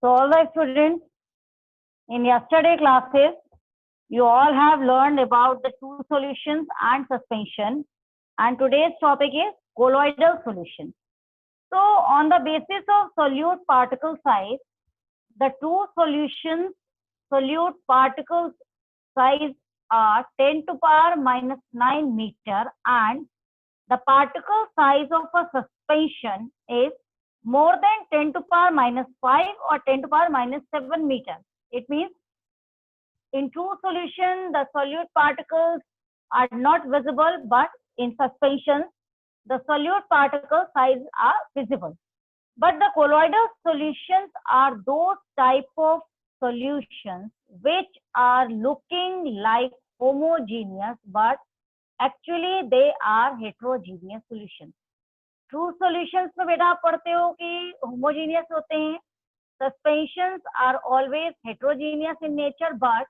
So all the students in yesterday classes, you all have learned about the two solutions and suspension. And today's topic is colloidal solution. So on the basis of solute particle size, the two solutions solute particle size are 10 to power minus 9 meter, and the particle size of a suspension is more than 10 to power minus 5 or 10 to power minus 7 meter. It means in true solution, the solute particles are not visible, but in suspensions, the solute particle size are visible. But the colloidal solutions are those type of solutions which are looking like homogeneous, but actually they are heterogeneous solutions. True solutions में बेटा आप पढ़ते हो कि homogeneous होते हैं, suspensions are always heterogeneous in nature, but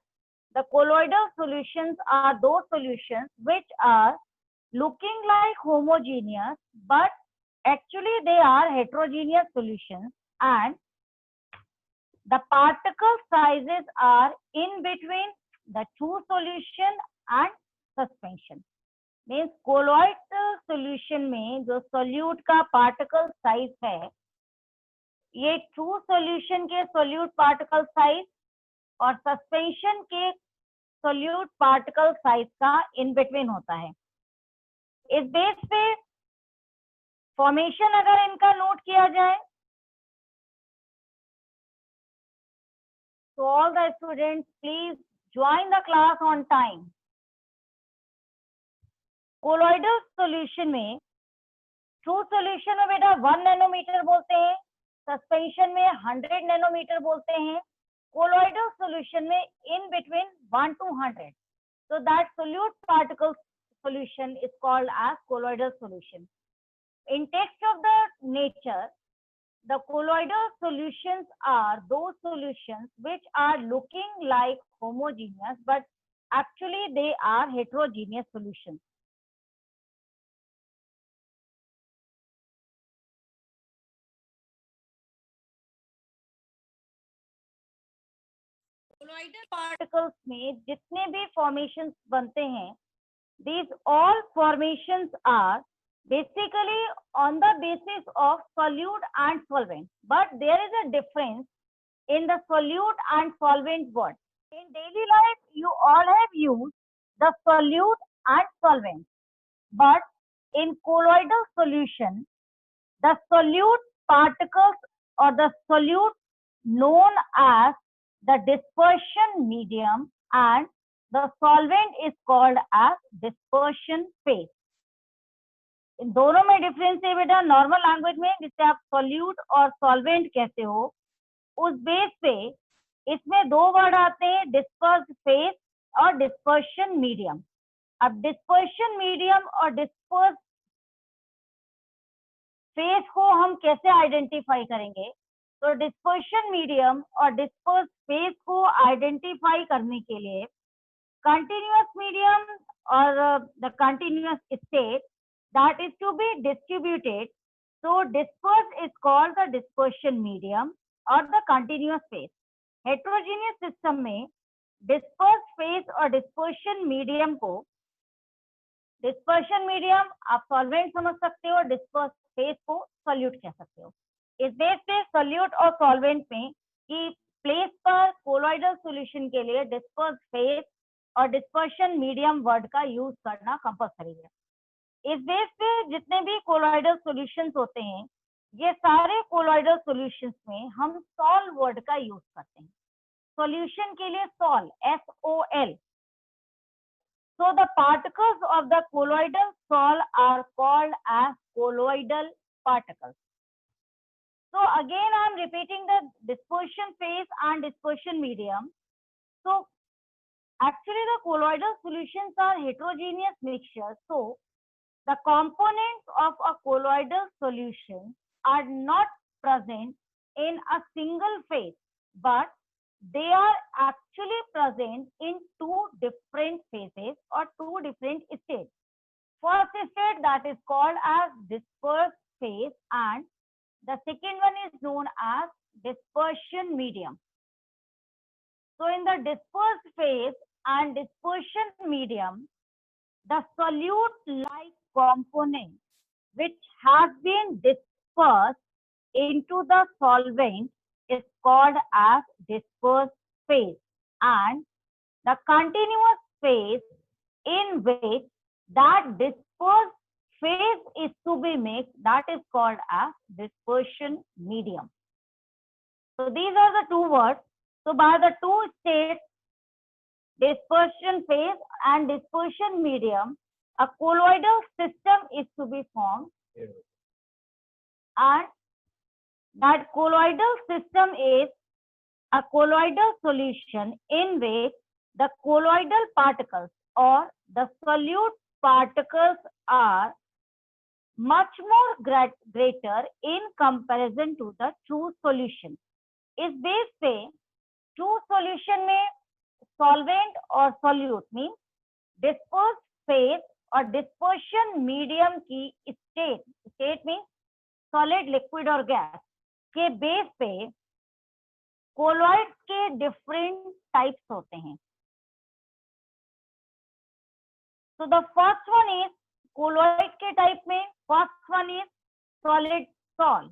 the colloidal solutions are those solutions which are looking like homogeneous but actually they are heterogeneous solutions, and the particle sizes are in between the two solution and suspension. Means colloid solution में जो solute का particle size है, ये true solution के solute particle size और suspension के solute particle size का in between होता है. इस बेस पे फॉर्मेशन अगर इनका नोट किया जाए, तो all the students please join the class on time. Colloidal solution में, ट्रू सॉल्यूशन में बेटा 1 नैनोमीटर बोलते हैं, सस्पेंशन में 100 नैनोमीटर बोलते हैं, कोलॉइडल सॉल्यूशन में in between 1 to 100. So that solute particle solution is called as colloidal solution. In text of the nature, the colloidal solutions are those solutions which are looking like homogeneous, but actually they are heterogeneous solutions. Colloidal particles में जितने भी formations बनते हैं, these all formations are basically on the basis of solute and solvent, but there is a difference in the solute and solvent word. In daily life, you all have used the solute and solvent, but in colloidal solution, the solute particles or the solute known as the dispersion medium and the solvent is called as dispersion phase. इन दोनों में difference है बेटा. Normal language में जिसे आप solute और solvent कहते हो, उस बेस पे इसमें दो वर्ड आते हैं, डिस्पर्स फेस और डिस्पर्शन मीडियम. अब डिस्पर्शन मीडियम और डिस्पर्स फेस को हम कैसे आइडेंटिफाई करेंगे? तो डिस्पर्शन मीडियम और डिस्पर्स फेस को आइडेंटिफाई करने के लिए continuous medium or the continuous state that is to be distributed, so disperse is called the dispersion medium or the continuous phase. Heterogeneous system में disperse phase और dispersion medium को, dispersion medium आप solvent समझ सकते हो, disperse phase को solute कह सकते हो. इस बेस पे solute और solvent में की प्लेस पर कोलॉइडल सॉल्यूशन के लिए डिस्पर्स फेस और डिस्पर्शन मीडियम वर्ड का यूज करना कंपलसरी है. इस बेस पे जितने भी कोलॉइडल सॉल्यूशंस होते हैं, ये सारे कोलॉइडल सॉल्यूशंस में हम सॉल वर्ड का यूज करते हैं. सॉल्यूशन के लिए sol, SOL. So the particles of the colloidal sol are called as colloidal particles. So again I am repeating the dispersion phase and dispersion medium. So actually the colloidal solutions are heterogeneous mixtures, so the components of a colloidal solution are not present in a single phase, but they are actually present in two different phases or two different states. First state that is called as dispersed phase and The second one is known as dispersion medium. So in the dispersed phase and dispersion medium, the solute-like component which has been dispersed into the solvent is called as dispersed phase, and the continuous phase in which that dispersed phase is to be mixed, that is called as dispersion medium. So these are the two words. So by the two states, dispersion phase and dispersion medium, a colloidal system is to be formed, and that colloidal system is a colloidal solution in which the colloidal particles or the solute particles are much more greater in comparison to the true solution. इस base पे true solution में solvent और solute means dispersed phase और dispersion medium की state means solid, liquid और gas के base पे colloids के different types होते हैं. So the first one is colloid के type में first one is solid sol.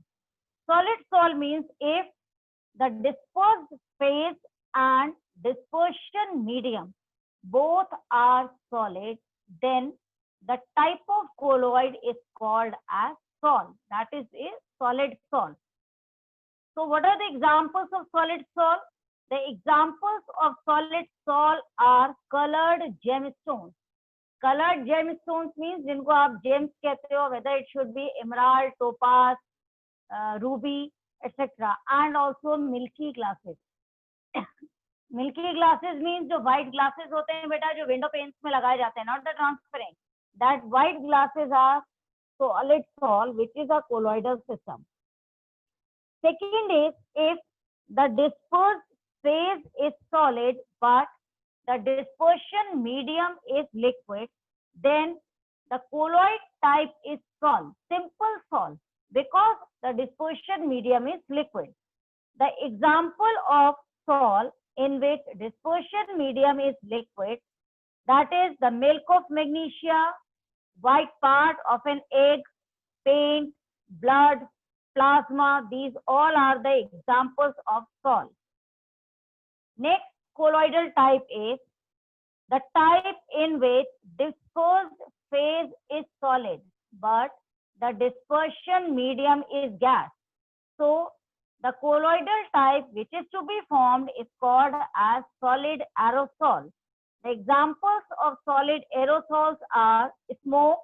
Solid sol means if the dispersed phase and dispersion medium both are solid, then the type of colloid is called as sol. That is a solid sol. So what are the examples of solid sol? The examples of solid sol are colored gemstones. Colored gemstones means जिनको आप gems कहते हो, whether it should be emerald, topaz, ruby, etc. And also milky glasses. Milky glasses means जो white glasses होते हैं बेटा, जो window panes में लगाए जाते हैं, not the transparent. That white glasses are solid sol, which is a colloidal system. Second is if the dispersed phase is solid but the dispersion medium is liquid, then the colloid type is sol, simple sol, because the dispersion medium is liquid. The example of sol in which dispersion medium is liquid, that is the milk of magnesia, white part of an egg, paint, blood, plasma, these all are the examples of sol. Next colloidal type is the type in which dispersed phase is solid, but the dispersion medium is gas. So the colloidal type which is to be formed is called as solid aerosol. The examples of solid aerosols are smoke,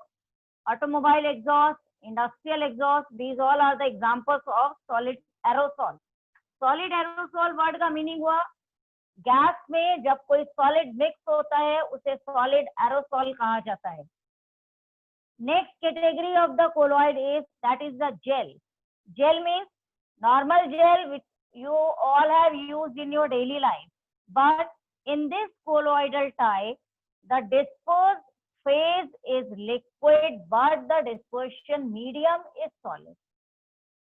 automobile exhaust, industrial exhaust. These all are the examples of solid aerosol. Solid aerosol word का meaning हुआ gas में जब कोई solid mix होता है उसे solid aerosol कहा जाता है. Next category of the colloid is that is the gel. Gel means normal gel which you all have used in your daily life, but in this colloidal type the dispersed phase is liquid but the dispersion medium is solid.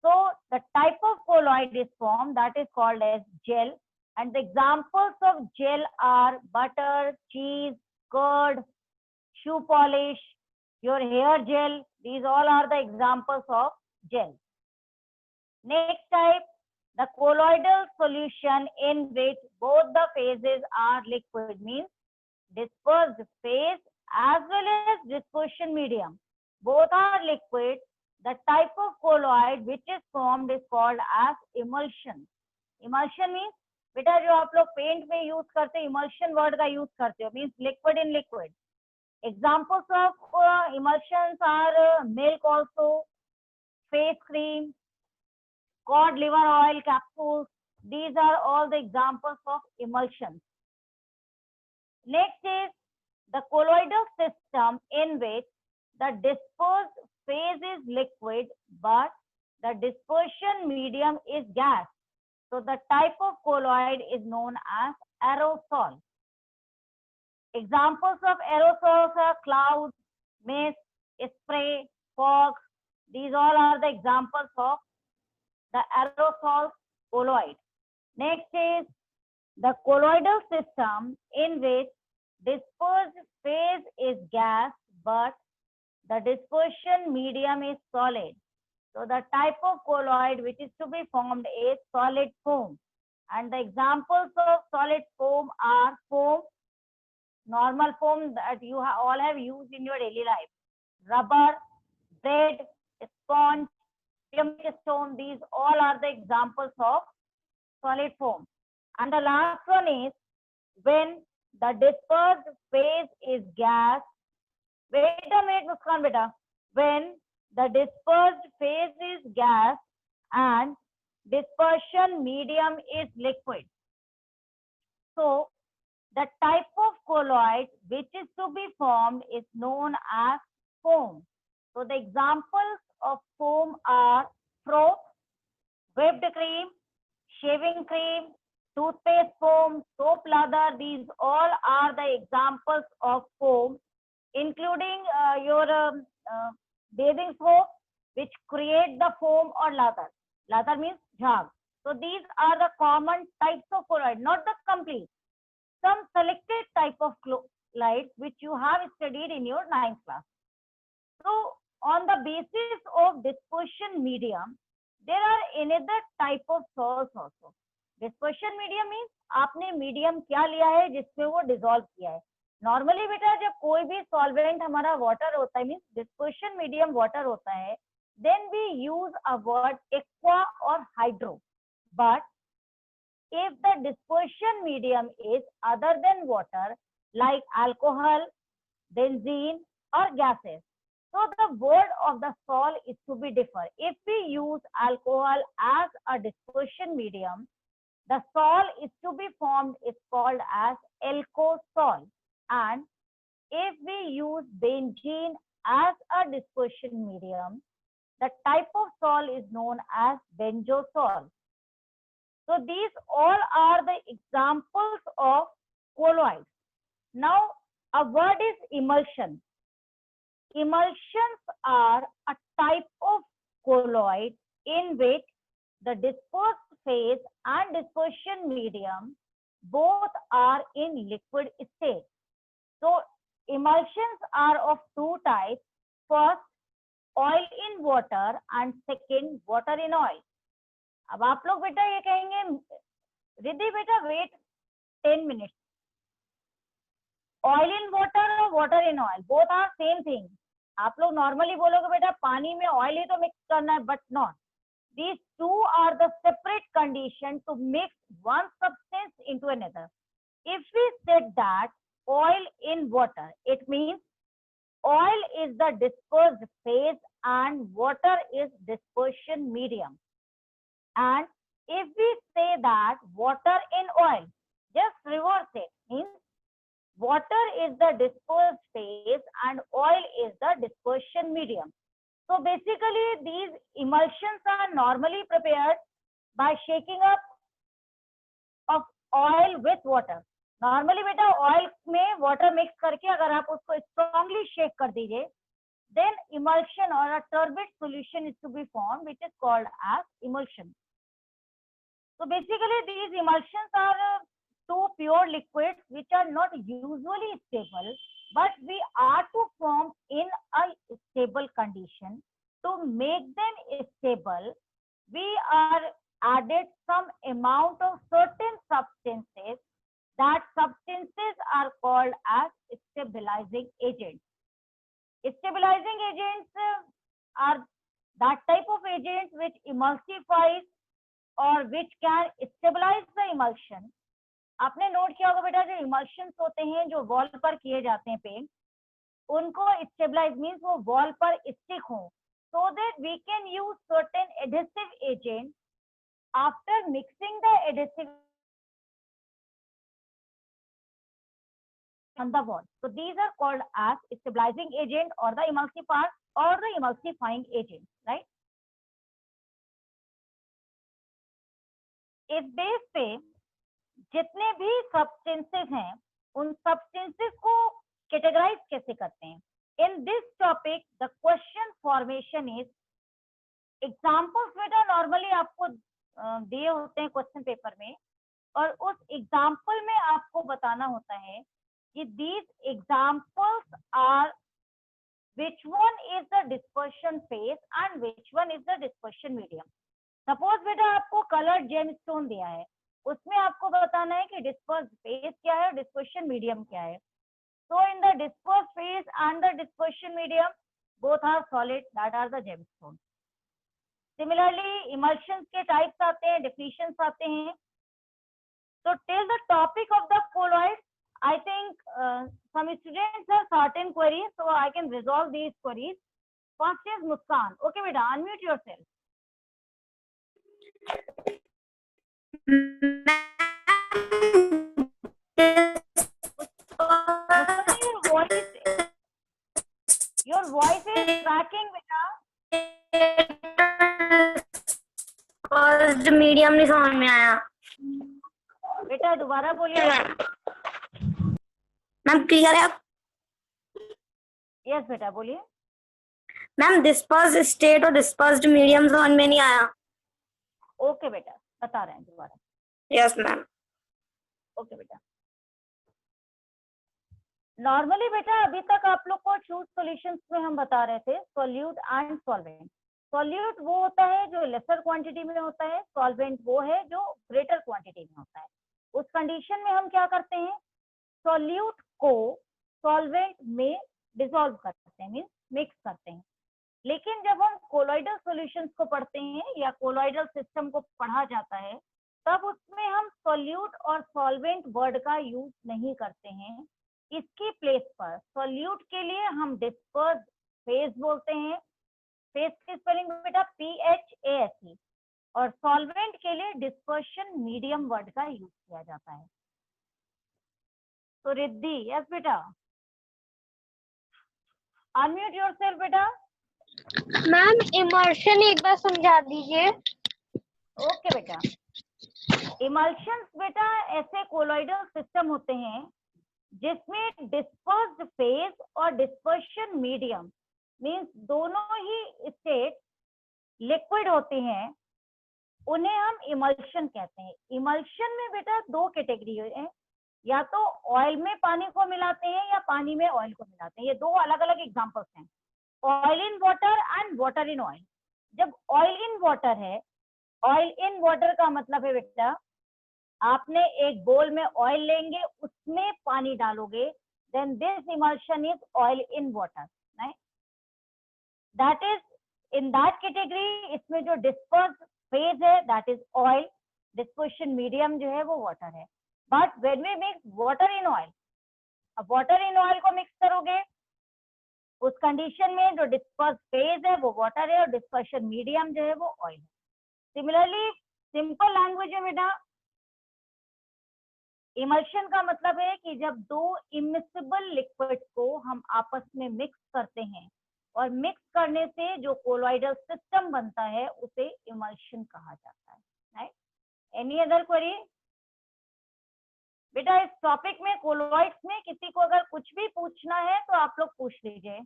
So the type of colloid is formed that is called as gel. And the examples of gel are butter, cheese, curd, shoe polish, your hair gel. These all are the examples of gel. Next type, the colloidal solution in which both the phases are liquid means dispersed phase as well as dispersion medium. Both are liquid. The type of colloid which is formed is called as emulsion. Emulsion means बेटा जो आप लोग paint में use करते हैं emulsion word का use करते हो means liquid in liquid. Examples of emulsions are milk also, face cream, cod liver oil capsules. These are all the examples of emulsions. Next is the colloidal system in which the dispersed phase is liquid but the dispersion medium is gas. So the type of colloid is known as aerosol. Examples of aerosols are clouds, mist, spray, fog. These all are the examples of the aerosol colloid. Next is the colloidal system in which dispersed phase is gas, but the dispersion medium is solid. So the type of colloid which is to be formed is solid foam. And the examples of solid foam are foam, normal foam that you all have used in your daily life, rubber, bread, sponge, ceramic stone. These all are the examples of solid foam. And the last one is when the dispersed phase is gas. Wait a minute, Muskan beta. When the dispersed phase is gas and dispersion medium is liquid. So the type of colloid which is to be formed is known as foam. So the examples of foam are froth, whipped cream, shaving cream, toothpaste foam, soap lather. These all are the examples of foam, including your bathing soap, which create the foam or lather. Lather means jhag. So these are the common types of colloid, not the complete. Some selected type of colloids which you have studied in your 9th class. So on the basis of dispersion medium, there are another type of salts also. Dispersion medium means आपने medium क्या लिया है जिसमें वो dissolve किया है. Normally बेटा जब कोई भी solvent हमारा water होता है, means dispersion medium water होता है, then we use a word aqua or hydro. But if the dispersion medium is other than water, like alcohol, benzene, or gases, so the word of the sol is to be different. If we use alcohol as a dispersion medium, the sol is to be formed is called as alkosol. And if we use benzene as a dispersion medium, the type of sol is known as benzosol. So these all are the examples of colloids. Now a word is emulsion. Emulsions are a type of colloid in which the dispersed phase and dispersion medium both are in liquid state. So emulsions are of two types. First, oil in water, and second, water in oil. अब आप लोग बेटा ये कहेंगे रिद्धि बेटा wait 10 minutes. Oil in water और water in oil both are same thing. आप लोग नॉर्मली बोलोगे बेटा पानी में ऑयल ही तो मिक्स करना है, but not. These two are the separate condition to mix one substance into another. If we said that oil in water, it means oil is the dispersed phase and water is dispersion medium. And if we say that water in oil, just reverse it, means water is the dispersed phase and oil is the dispersion medium. So basically these emulsions are normally prepared by shaking up of oil with water. Normally बेटा oil में water mix करके अगर आप उसको strongly shake कर दीजिए, then emulsion or a turbid solution is to be formed, which is called as emulsion. So basically these emulsions are two pure liquids which are not usually stable, but we are to form in a stable condition. To make them stable, we are added some amount of certain substances. That substances are called as stabilizing agents. Stabilizing agents are that type of agents which emulsifies or which can stabilize the emulsion. आपने note किया होगा बेटा जो emulsions होते हैं जो wall पर किए जाते हैं पेंट, उनको stabilize means वो वॉल पर स्टिक हो, so that we can use certain adhesive agent after mixing the adhesive on the wall. So these are called as stabilizing agent or the emulsifier or the emulsifying agent, right? इस base पे जितने भी substances हैं उन substances को categorise कैसे करते हैं. In this topic the question formation is examples बेटा नॉर्मली आपको दिए होते हैं क्वेश्चन पेपर में, और उस एग्जाम्पल में आपको बताना होता है कि these examples are which one is the dispersion phase and which one is the dispersion medium. Suppose बेटा आपको कलर्ड जेमस्टोन दिया है, उसमें आपको बताना है कि डिस्पर्स फेज क्या है और डिस्पर्शन मीडियम क्या है. So in the dispersed phase and the dispersion medium, both are solid, that are the gemstones. Similarly, emulsions के types आते हैं, definitions आते हैं. So till the topic of the colloids, I think some students have certain queries, so I can resolve these queries. First is Muskan. Okay, beta, unmute yourself. Your voice is cracking, beta. First medium नहीं समझ में आया. बेटा दोबारा बोलिए. Ma'am clear है? Yes बेटा बोलिए. मैम डिस्पर्स्ड स्टेट और डिस्पर्स्ड मीडियम समझ में नहीं आया. ओके बेटा बता रहे हैं दोबारा. Yes ma'am. ओके बेटा. नॉर्मली बेटा अभी तक आप लोग को चूज सॉल्यूशंस में हम बता रहे थे सॉल्यूट एंड सॉल्वेंट. सॉल्यूट वो होता है जो लेसर क्वांटिटी में होता है, सॉल्वेंट वो है जो ग्रेटर क्वांटिटी में होता है. उस कंडीशन में हम क्या करते हैं, सॉल्यूट को सॉल्वेंट में डिसॉल्व करते हैं, मींस मिक्स करते हैं. लेकिन जब हम कोलॉइडल सॉल्यूशंस को पढ़ते हैं या कोलॉइडल सिस्टम को पढ़ा जाता है, तब उसमें हम सॉल्यूट और सॉल्वेंट वर्ड का यूज नहीं करते हैं. इसकी प्लेस पर सॉल्यूट के लिए हम डिस्पर्स फेज बोलते हैं. फेज की स्पेलिंग बेटा PHASE. और सॉल्वेंट के लिए डिस्पर्शन मीडियम वर्ड का यूज किया जाता है. तो रिद्धि, यस बेटा, अनम्यूट योरसेल्फ बेटा. मैम इमर्शन एक बार समझा दीजिए. ओके बेटा. इमल्शंस बेटा ऐसे कोलॉइडल सिस्टम होते हैं जिसमें डिस्पर्स्ड फेज और डिस्पर्शन मीडियम मींस दोनों ही स्टेट लिक्विड होते हैं, उन्हें हम इमल्शन कहते हैं. इमल्शन में बेटा दो कैटेगरी है, या तो ऑयल में पानी को मिलाते हैं या पानी में ऑयल को मिलाते हैं. ये दो अलग अलग एग्जांपल्स हैं, oil in water and water in oil. जब ऑयल इन वाटर है, ऑयल इन वाटर का मतलब है बेटा आपने एक बोल में ऑयल लेंगे, उसमें पानी डालोगे, then this emulsion is oil in water. Right, that is in that category. इसमें जो डिस्पर्स फेज है that is oil, dispersion medium जो है वो वाटर है. But when we mix water in oil, अब वाटर इन ऑयल को mix करोगे, उस कंडीशन में जो डिस्पर्स फेज है वो वाटर है और डिस्पर्शन मीडियम जो है वो ऑयल है. सिमिलरली सिंपल लैंग्वेज में बेटा इमल्शन का मतलब है कि जब दो इमिसिबल लिक्विड को हम आपस में मिक्स करते हैं और मिक्स करने से जो कोलॉइडल सिस्टम बनता है उसे इमल्शन कहा जाता है. राइट, एनी अदर क्वेरी बेटा? इस टॉपिक में कोलॉइड्स में किसी को अगर कुछ भी पूछना है तो आप लोग पूछ लीजिए.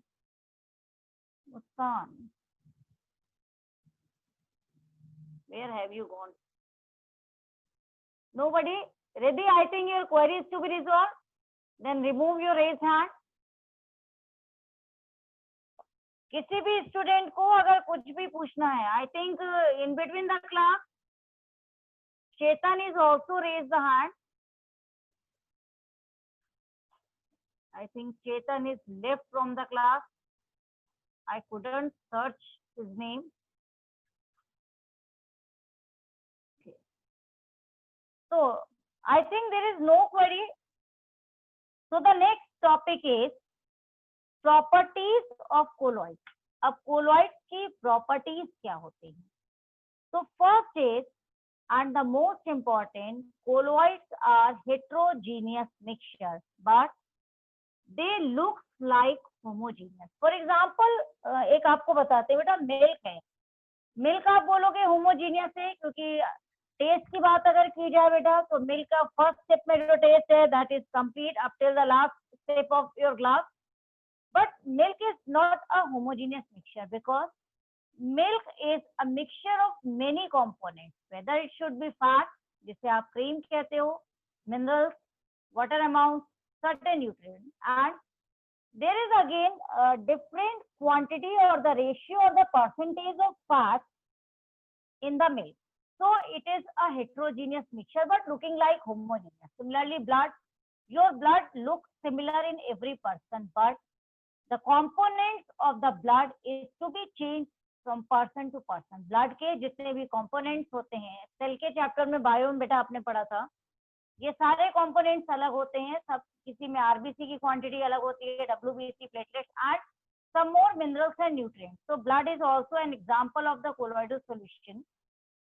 मुस्कान, where have you gone? Nobody? Reddy, I think your query is to be resolved. Then remove your raised hand. किसी भी स्टूडेंट को अगर कुछ भी पूछना है, I think in between the class, Chetan is also raised the hand. I think Chetan is left from the class. I couldn't search his name. Okay. So I think there is no query. So the next topic is properties of colloids. अब colloids की properties क्या होती हैं? So first is, and the most important, colloids are heterogeneous mixtures, but they look like homogeneous. For example, एक आपको बताते हैं बेटा, मिल्क है. मिल्क आप बोलोगे होमोजीनियस है, क्योंकि टेस्ट की बात अगर की जाए बेटा तो मिल्क का फर्स्ट स्टेप में जो टेस्ट है that is complete up till the last step of your glass. But milk is not a homogeneous mixture because milk is a mixture of many components, whether it should be fat, जिसे आप cream कहते हो, minerals, water amount, certain nutrients, and there is again a different quantity or the ratio or the percentage of fat in the milk. So it is a heterogeneous mixture but looking like homogeneous. Similarly, blood, your blood looks similar in every person, but the components of the blood is to be changed from person to person. blood के जितने भी components होते हैं, cell के chapter में bio में बेटा आपने पढ़ा था, ये सारे components अलग होते हैं, सब किसी में आरबीसी की क्वांटिटी अलग होती है, WBC, platelets and some more minerals and nutrients. So blood is also an example of the colloidal solution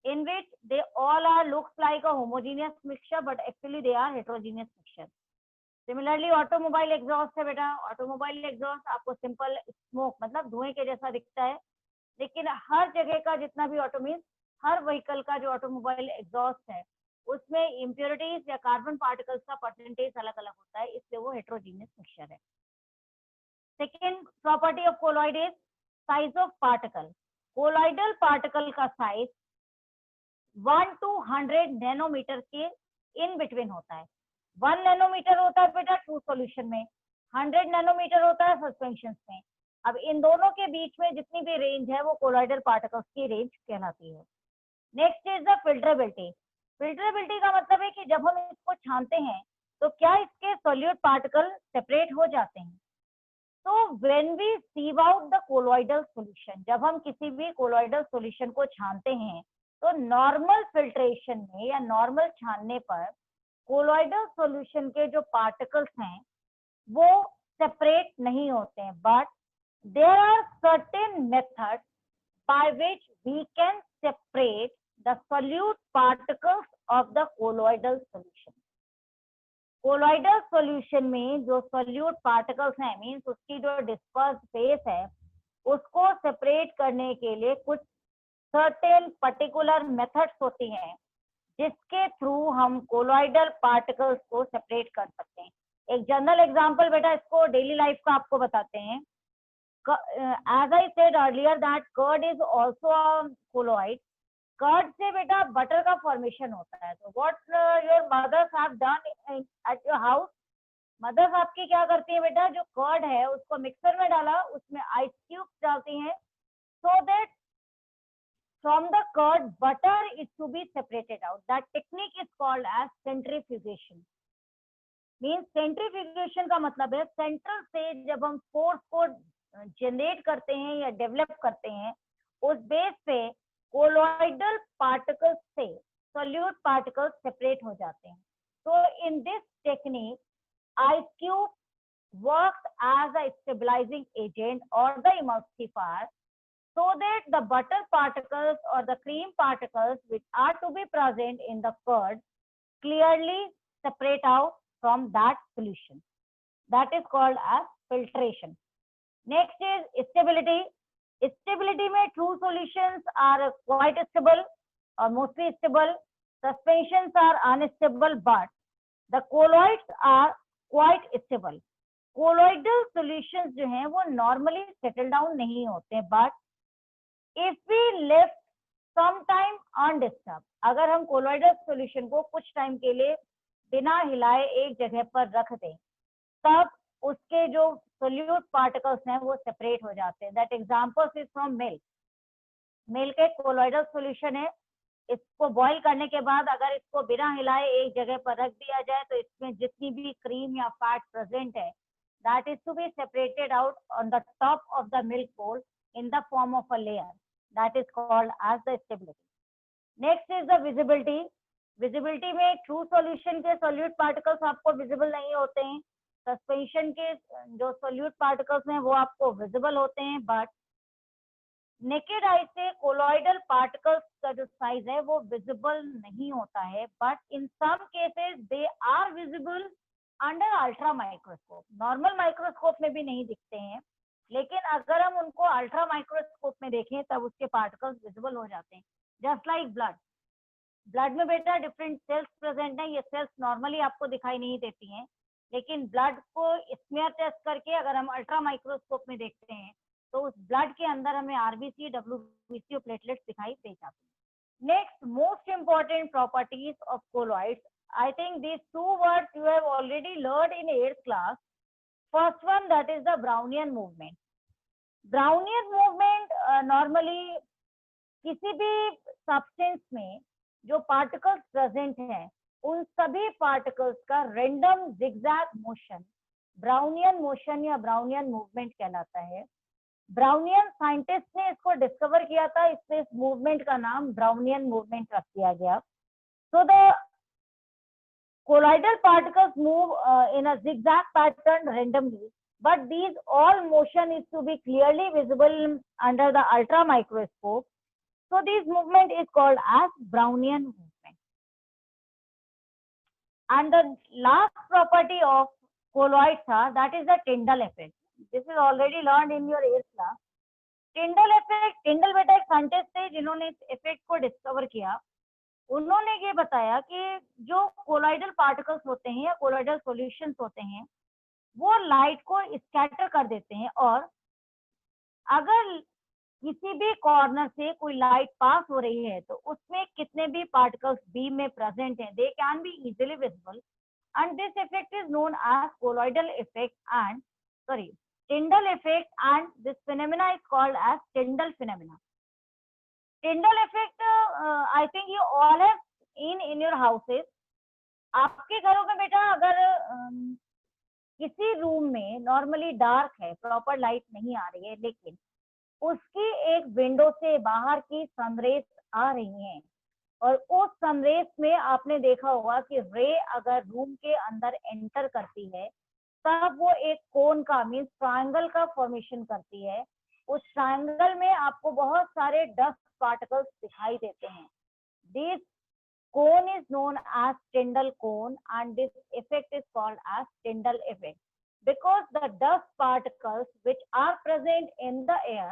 in which they all are looks like a homogeneous mixture but actually they are heterogeneous mixture. Similarly, automobile exhaust है बेटा, automobile exhaust आपको simple smoke मतलब धुएं के जैसा दिखता है, लेकिन हर जगह का जितना भी ऑटो मीन्स हर व्हीकल का जो ऑटोमोबाइल एग्जॉस्ट है उसमें इम्प्योरिटीज या कार्बन पार्टिकल्स का परसेंटेज अलग अलग होता है, इसलिए वो हेट्रोजीनियस मिक्सचर है. Second property of colloid is size of particle. Colloidal particle का साइज 1 to 100 नैनोमीटर के इन बिटवीन होता है. 1 नैनोमीटर होता है बेटा ट्रू सॉल्यूशन में, 100 नैनोमीटर होता है सस्पेंशन में. अब इन दोनों के बीच में जितनी भी रेंज है वो कोलॉइडल पार्टिकल्स की रेंज कहलाती है. Next is the filterability. Filterability का मतलब है कि जब हम इसको छानते हैं तो क्या इसके सॉल्यूट पार्टिकल सेपरेट हो जाते हैं. तो when we sieve out the colloidal solution, जब हम किसी भी कोलॉइडल सॉल्यूशन को छानते हैं तो नॉर्मल फिल्ट्रेशन में या नॉर्मल छानने पर कोलॉइडल सॉल्यूशन के जो पार्टिकल्स हैं वो सेपरेट नहीं होते हैं, but there are certain methods by which we can separate the solute particles of the colloidal solution. Colloidal solution में जो सॉल्यूट पार्टिकल्स हैं मींस उसकी जो डिस्पर्स फेस है उसको सेपरेट करने के लिए कुछ सर्टेन पर्टिकुलर मेथड्स होती हैं जिसके थ्रू हम कोलॉइडल पार्टिकल्स को सेपरेट कर सकते हैं. एक जनरल एग्जांपल बेटा इसको डेली लाइफ का आपको बताते हैं. As I said earlier that curd is also a colloid. Curd से बेटा बटर का फॉर्मेशन होता है. तो what your mothers have done at your house, mothers आपकी क्या करती है बेटा, जो कर्ड है उसको मिक्सर में डाला, उसमें आइस क्यूब्स डालती हैं so that from the curd butter is to be separated out. That technique is called as centrifugation. Means centrifugation का मतलब है सेंट्रल से जब हम फोर्स को जनरेट करते हैं या डेवलप करते हैं उस बेस पे कोलॉइडल पार्टिकल्स से सॉल्यूट पार्टिकल्स सेपरेट हो जाते हैं. तो in this technique ice cube works as a stabilizing agent और the emulsifier so that the butter particles or the cream particles which are to be present in the curd clearly separate out from that solution. That is called as filtration. Next is stability. Stability में true solutions are quite stable or mostly stable. Suspensions are unstable, but the colloids are quite stable. Colloidal solutions जो हैं वो normally settle down नहीं होते, but if we left some time undisturbed, अगर हम colloidal solution को कुछ time के लिए बिना हिलाए एक जगह पर रख दें तब उसके जो सॉल्यूट पार्टिकल्स हैं वो सेपरेट हो जाते हैं. That examples is from milk. Milk एक कोलॉइडल सॉल्यूशन है. इसको बॉईल करने के बाद अगर इसको बिना हिलाए एक जगह पर रख दिया जाए तो इसमें जितनी भी क्रीम या फैट प्रेजेंट है that is to be separated out on the top of the milk bowl in the form of a layer. That is called as the stability. Next is the visibility. Visibility में true solution के solute particles आपको visible नहीं होते हैं. Suspension के जो solute particles हैं वो आपको visible होते हैं, but naked eye से colloidal particles का जो size है वो visible नहीं होता है, but in some cases they are visible under ultra microscope. Normal microscope में भी नहीं दिखते हैं, लेकिन अगर हम उनको अल्ट्रा माइक्रोस्कोप में देखें तब उसके पार्टिकल्स विजिबल हो जाते हैं. Just like blood. ब्लड में बेटा डिफरेंट सेल्स प्रेजेंट हैं. ये सेल्स नॉर्मली आपको दिखाई नहीं देती हैं, लेकिन ब्लड को स्मीयर टेस्ट करके अगर हम अल्ट्रा माइक्रोस्कोप में देखते हैं तो उस ब्लड के अंदर हमें आरबीसी, डब्ल्यूबीसी और प्लेटलेट्स दिखाई दे जाते हैं। Next most important properties of colloids, I think these two words you have already learned in 8th class. First one, that is the Brownian movement. Brownian movement normally किसी भी substance में जो particles present हैं उन सभी particles का random zigzag motion Brownian motion या Brownian movement कहलाता है। Brownian साइंटिस्ट ने इसको डिस्कवर किया था, इसलिए इस मूवमेंट का नाम Brownian movement रख दिया गया। So the colloidal particles move in a zigzag pattern randomly, but these all motion is to be clearly visible under the ultra microscope. So this movement is called as Brownian movement. And the last property of colloids are, that is the Tyndall effect. This is already learned in your 8th class. Tyndall effect, Tyndall बेटा एक scientist थे जिन्होंने इस effect को discover किया। उन्होंने ये बताया कि जो कोलॉइडल पार्टिकल्स होते हैं या कोलॉइडल सॉल्यूशंस होते हैं वो लाइट को स्कैटर कर देते हैं, और अगर किसी भी कॉर्नर से कोई लाइट पास हो रही है तो उसमें कितने भी पार्टिकल्स बीम में प्रेजेंट हैं, they can be easily visible, and this effect is known as colloidal effect and Tyndall effect, and this phenomena is called as Tyndall phenomena. Tyndall effect, I think you all have seen in your houses. आपके घरों में बेटा अगर किसी room में normally dark है, proper light नहीं आ रही है, लेकिन उसकी एक विंडो से बाहर की सनरेज आ रही हैं, और उस सनरेज में आपने देखा होगा कि रे अगर रूम के अंदर एंटर करती है तब वो एक कोन का मीन्स ट्रायंगल का फॉर्मेशन करती है। उस ट्रायंगल में आपको बहुत सारे डस्ट पार्टिकल्स दिखाई देते हैं। This cone is known as Tyndall cone, and this effect is called as Tyndall effect because the dust particles which are present in the air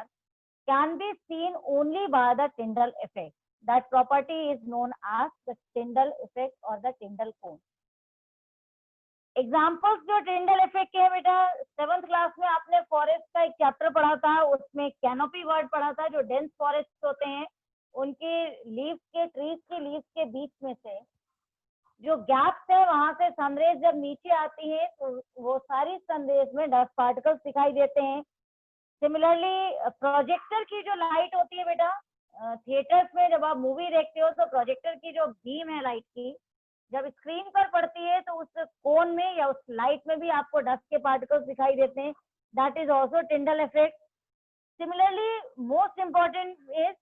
can be seen only by the Tyndall effect. That property is known as the Tyndall effect or the Tyndall cone. Examples जो Tyndall effect के है बेटा, 7th class में आपने forest का एक chapter पढ़ा था, उसमें कैनोपी वर्ड पढ़ा था। जो डेंस फॉरेस्ट होते हैं उनकी लीव्स के, ट्रीज की लीव्स के बीच में से जो गैप्स है वहां से सनरेज जब नीचे आती है तो वो सारी सनरेज में डस्ट पार्टिकल्स दिखाई देते हैं। सिमिलरली प्रोजेक्टर की जो लाइट होती है बेटा, थिएटर्स में जब आप मूवी देखते हो तो प्रोजेक्टर की जो बीम है लाइट की, जब स्क्रीन पर पड़ती है तो उस कोन में या उस लाइट में भी आपको डस्ट के पार्टिकल्स दिखाई देते हैं। That is also Tyndall effect. Similarly most important is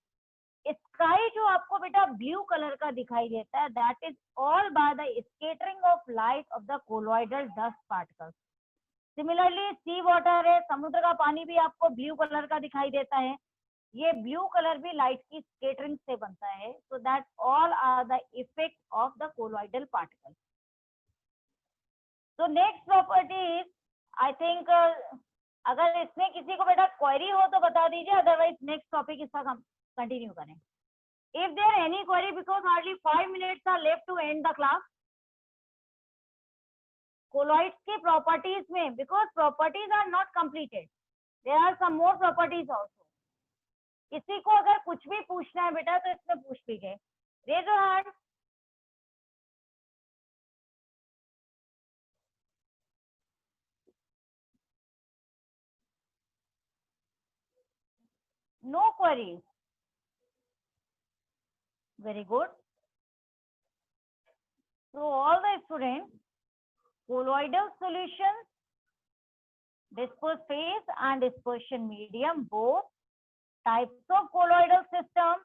sky, जो आपको बेटा ब्लू कलर का दिखाई देता है, that is all by the scattering of light of the colloidal dust particles. Similarly sea water है, समुद्र का पानी भी आपको ब्लू कलर का दिखाई देता है। ये ब्लू कलर भी लाइट की स्केटरिंग से बनता है। So that all are the effect of the colloidal particle. तो next property is, I think अगर इसमें किसी को बेटा क्वेरी हो तो बता दीजिए, अदरवाइज नेक्स्ट टॉपिक इसका कंटिन्यू करें। If there any query, because hardly 5 minutes are left to end the class. Colloids के प्रॉपर्टीज में, because properties are not completed, there are some more properties also. किसी को अगर कुछ भी पूछना है बेटा तो इसमें पूछ लीजिए। Raise your hand. No queries, very good. So all the students, colloidal solutions, disperse phase and dispersion medium, both types of colloidal system,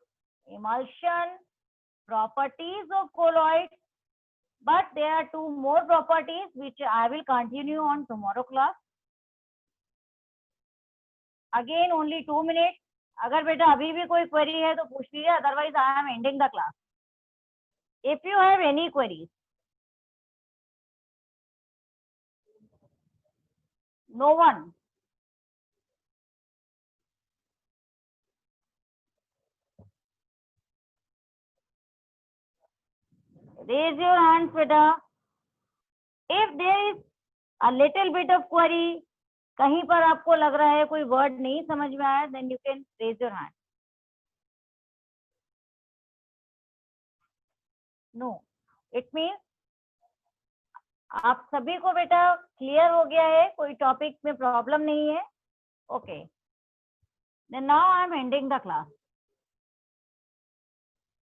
emulsion, properties of colloids, but there are 2 more properties which I will continue on tomorrow class. Again only 2 minutes. अगर बेटा अभी भी कोई query है तो पूछ लीजिए, otherwise I am ending the class. If you have any queries, no one. Raise your hands, beta. If there is a little bit of query, कहीं पर आपको लग रहा है कोई वर्ड नहीं समझ में आया, then you can raise your hand. No, it means आप सभी को बेटा क्लियर हो गया है, कोई टॉपिक में प्रॉब्लम नहीं है. Okay, then now I am ending the class.